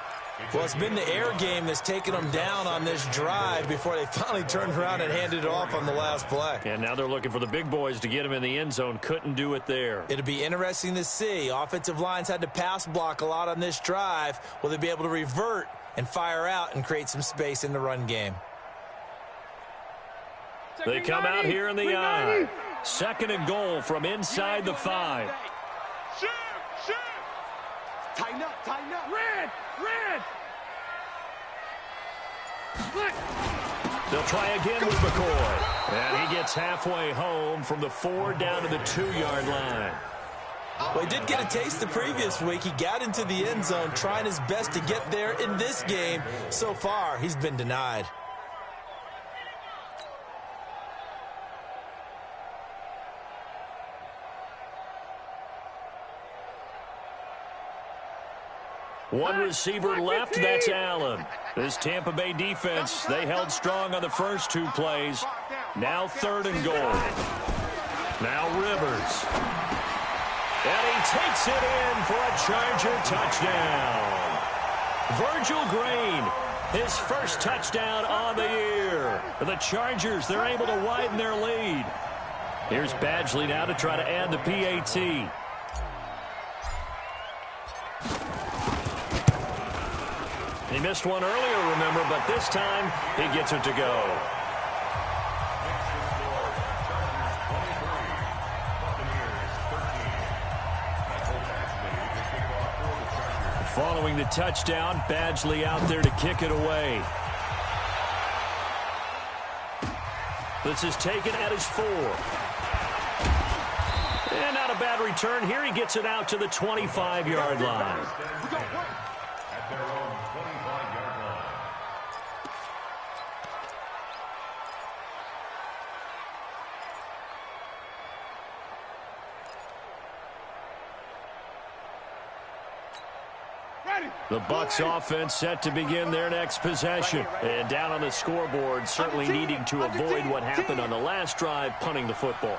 Well, it's been the air game that's taken them down on this drive before they finally turned around and handed it off on the last play. And now they're looking for the big boys to get him in the end zone. Couldn't do it there. It'll be interesting to see. Offensive lines had to pass block a lot on this drive. Will they be able to revert and fire out and create some space in the run game? They come out here in the I. Second and goal from inside the 5. Shoot. Tighten up. Red. They'll try again with McCoy. And he gets halfway home from the 4 down to the 2-yard line. Well, he did get a taste the previous week. He got into the end zone trying his best to get there in this game. So far, he's been denied. One receiver left, that's Allen. This Tampa Bay defense, they held strong on the first 2 plays. Now third and goal. Now Rivers. And he takes it in for a Charger touchdown. Virgil Green, his first touchdown on the year. The Chargers, they're able to widen their lead. Here's Badgley now to try to add the PAT. He missed one earlier, remember, but this time he gets it to go. Following the touchdown, Badgley out there to kick it away. This is taken at his 4. And not a bad return here. He gets it out to the 25-yard line. The Bucs offense set to begin their next possession. And down on the scoreboard, certainly needing to avoid what happened on the last drive, punting the football.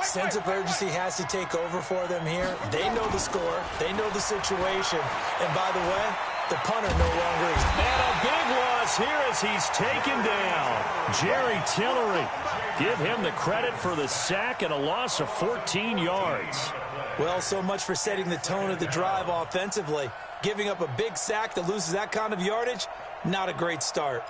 Sense of urgency has to take over for them here. They know the score. They know the situation. And by the way, the punter no longer is. And a big loss here as he's taken down. Jerry Tillery. Give him the credit for the sack and a loss of 14 yards. Well, so much for setting the tone of the drive offensively. Giving up a big sack that loses that kind of yardage, not a great start.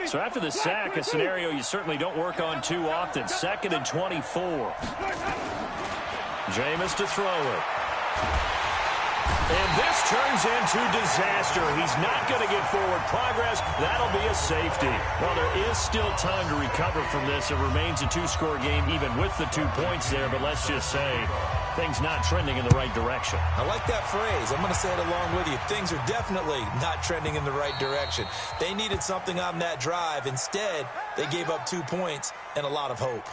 So after the sack, a scenario you certainly don't work on too often. 2nd and 24. Jameis to throw it. And this turns into disaster. He's not going to get forward progress. That'll be a safety. Well, there is still time to recover from this. It remains a 2-score game even with the 2 points there. But let's just say things not trending in the right direction. I like that phrase. I'm going to say it along with you. Things are definitely not trending in the right direction. They needed something on that drive. Instead, they gave up 2 points and a lot of hope.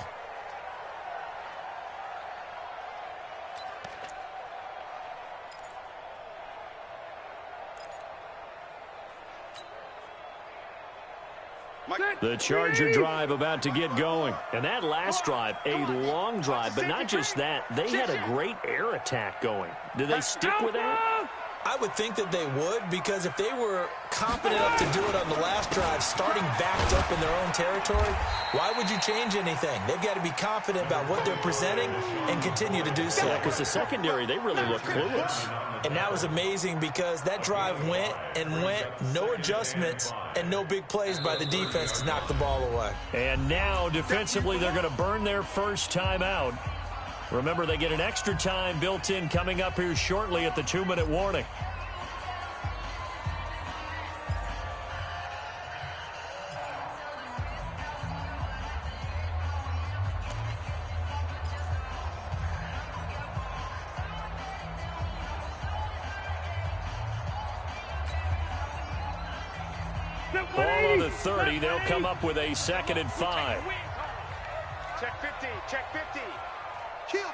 The Charger drive about to get going. And that last drive, a long drive, but not just that. They had a great air attack going. Did they stick with that? I would think that they would, because if they were competent enough to do it on the last drive, starting backed up in their own territory, why would you change anything? They've got to be confident about what they're presenting and continue to do so. Yeah, because the secondary, they really look clueless. And that was amazing because that drive went and went, no adjustments, and no big plays by the defense to knock the ball away. And now, defensively, they're going to burn their first time out. Remember, they get an extra time built in coming up here shortly at the 2-minute warning. Ball on the 30. They'll come up with a 2nd and 5. Check 50. Check 50. Kill.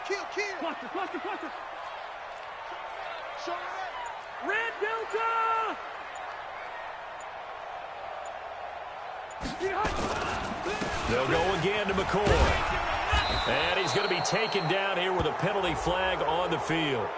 Cluster. Show it. Red Delta! They'll go again to McCoy. And he's going to be taken down here with a penalty flag on the field.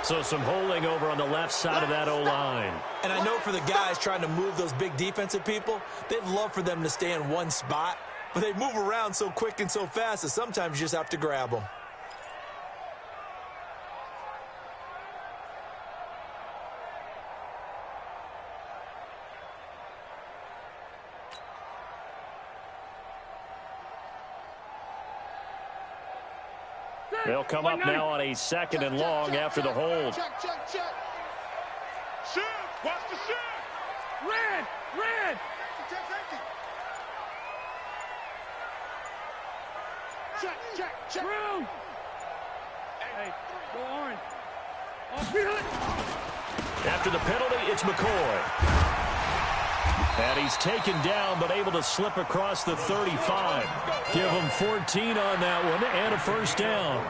So some holding over on the left side of that O-line. And I know for the guys trying to move those big defensive people, they'd love for them to stay in one spot. But they move around so quick and so fast that sometimes you just have to grab them. They'll come up now on a 2nd and long after the hold. Check. Shoot. Watch the shoot. Red. Check. Brown. Hey, go orange. After the penalty, it's McCoy. And he's taken down, but able to slip across the 35. Give him 14 on that one and a 1st down.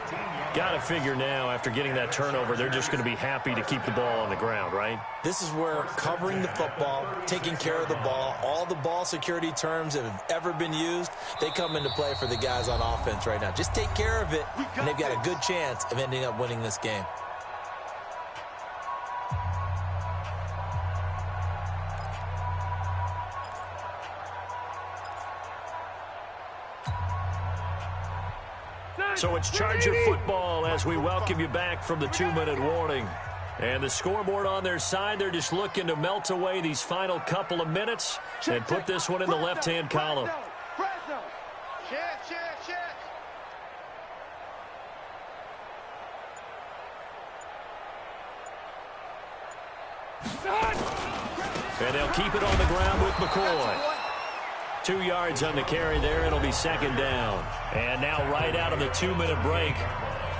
Got to figure now, after getting that turnover, they're just going to be happy to keep the ball on the ground, right? This is where covering the football, taking care of the ball, all the ball security terms that have ever been used, they come into play for the guys on offense right now. Just take care of it, and they've got a good chance of ending up winning this game. So it's Charger football as we welcome you back from the 2-minute warning. And the scoreboard on their side, they're just looking to melt away these final couple of minutes and put this one in the left-hand column. Check. And they'll keep it on the ground with McCoy. 2 yards on the carry there. It'll be 2nd down. And now right out of the 2-minute break,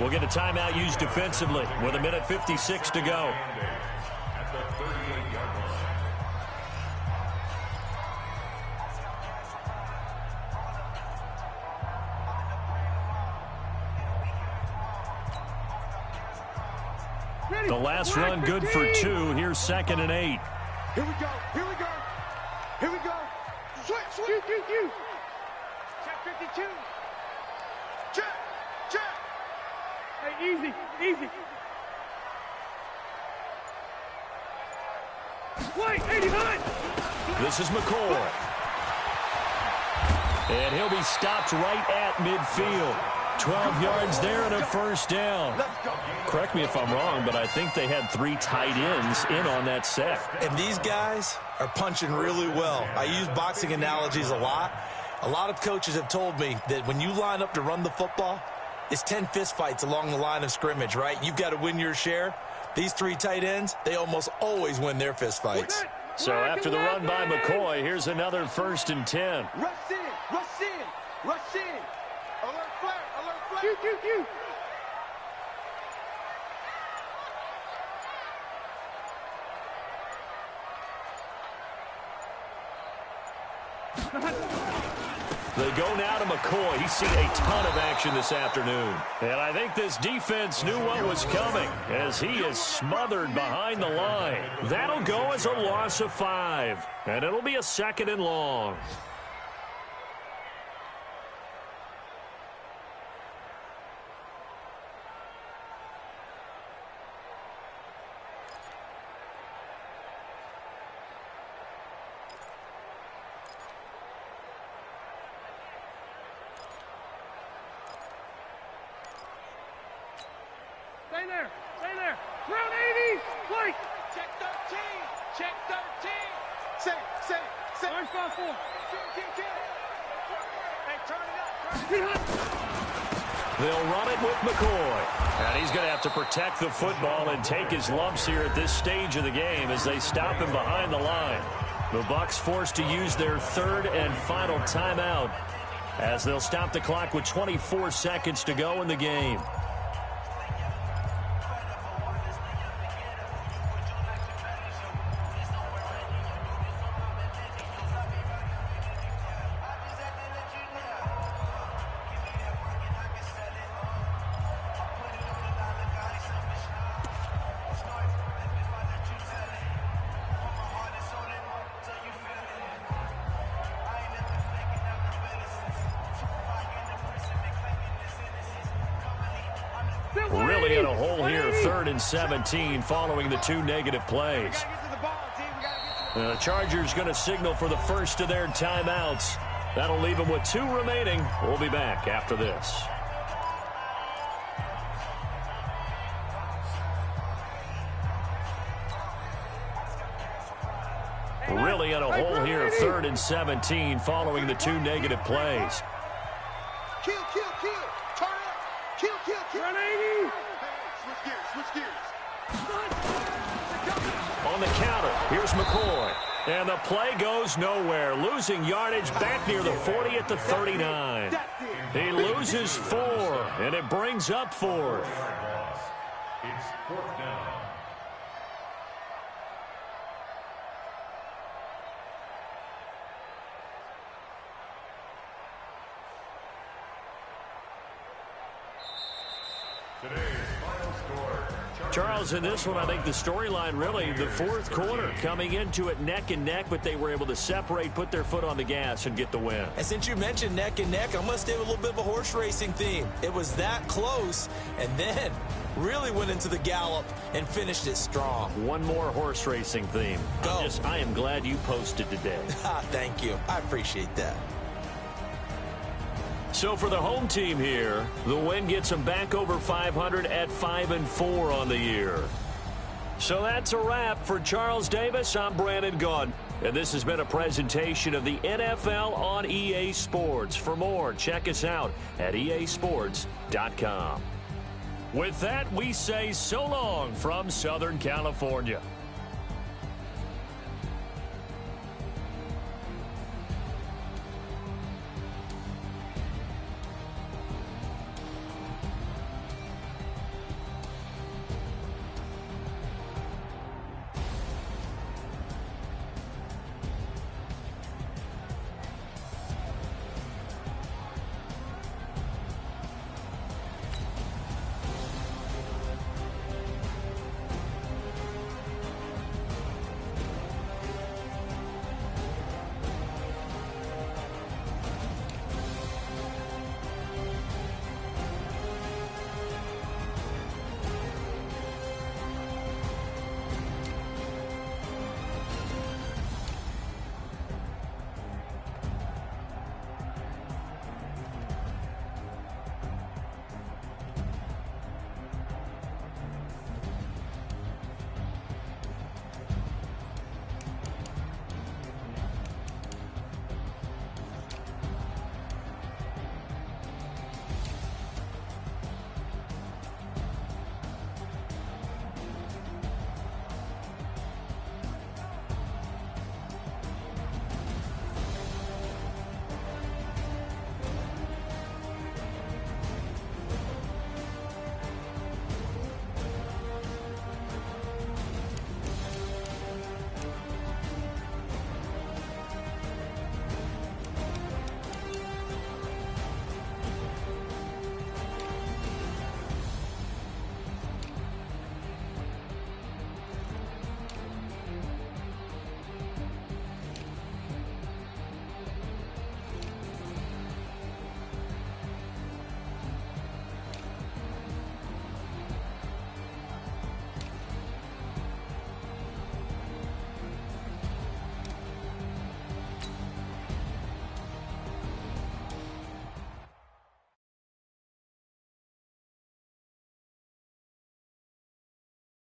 we'll get a timeout used defensively with 1:56 to go. The last run good for 2. Here's 2nd and 8. Here we go. Switch. Check 52. Check. Hey, easy. Wait, 89. This is McCoy. And he'll be stopped right at midfield. 12 yards there and a 1st down. Correct me if I'm wrong, but I think they had 3 tight ends in on that set. And these guys are punching really well. I use boxing analogies a lot. A lot of coaches have told me that when you line up to run the football, it's 10 fistfights along the line of scrimmage, right? You've got to win your share. These 3 tight ends, they almost always win their fistfights. So after the run by McCoy, here's another 1st and 10. Rush in. Alert flare. Q. They go now to McCoy. He's seen a ton of action this afternoon. And I think this defense knew what was coming as he is smothered behind the line. That'll go as a loss of 5. And it'll be a 2nd and long. Stay there. Round 80. Wait. Check 13. Say. Orange 5-4. Kill. Hey, turn it up. They'll run it with McCoy. And he's going to have to protect the football and take his lumps here at this stage of the game as they stop him behind the line. The Bucs forced to use their 3rd and final timeout as they'll stop the clock with 24 seconds to go in the game. Really in a hole here, 3rd and 17, following the 2 negative plays. The Chargers going to signal for the first of their timeouts. That'll leave them with 2 remaining. We'll be back after this. Really in a hole here, 3rd and 17, following the 2 negative plays. Kill. Turn up. Kill. Run 80. Switch gears. On the counter, here's McCoy. And the play goes nowhere, losing yardage back near the 40 at the 39. He loses 4, and it brings up 4th. It's 4th down. Charles, in this one, I think the storyline really, the 4th quarter, coming into it neck and neck, but they were able to separate, put their foot on the gas, and get the win. And since you mentioned neck and neck, I'm going to stay with a little bit of a horse racing theme. It was that close, and then really went into the gallop and finished it strong. One more horse racing theme. Go. I am glad you posted today. Thank you. I appreciate that. So for the home team here, the win gets them back over 500 at 5-4 on the year. So that's a wrap for Charles Davis. I'm Brandon Gunn, and this has been a presentation of the NFL on EA Sports. For more, check us out at easports.com. With that, we say so long from Southern California.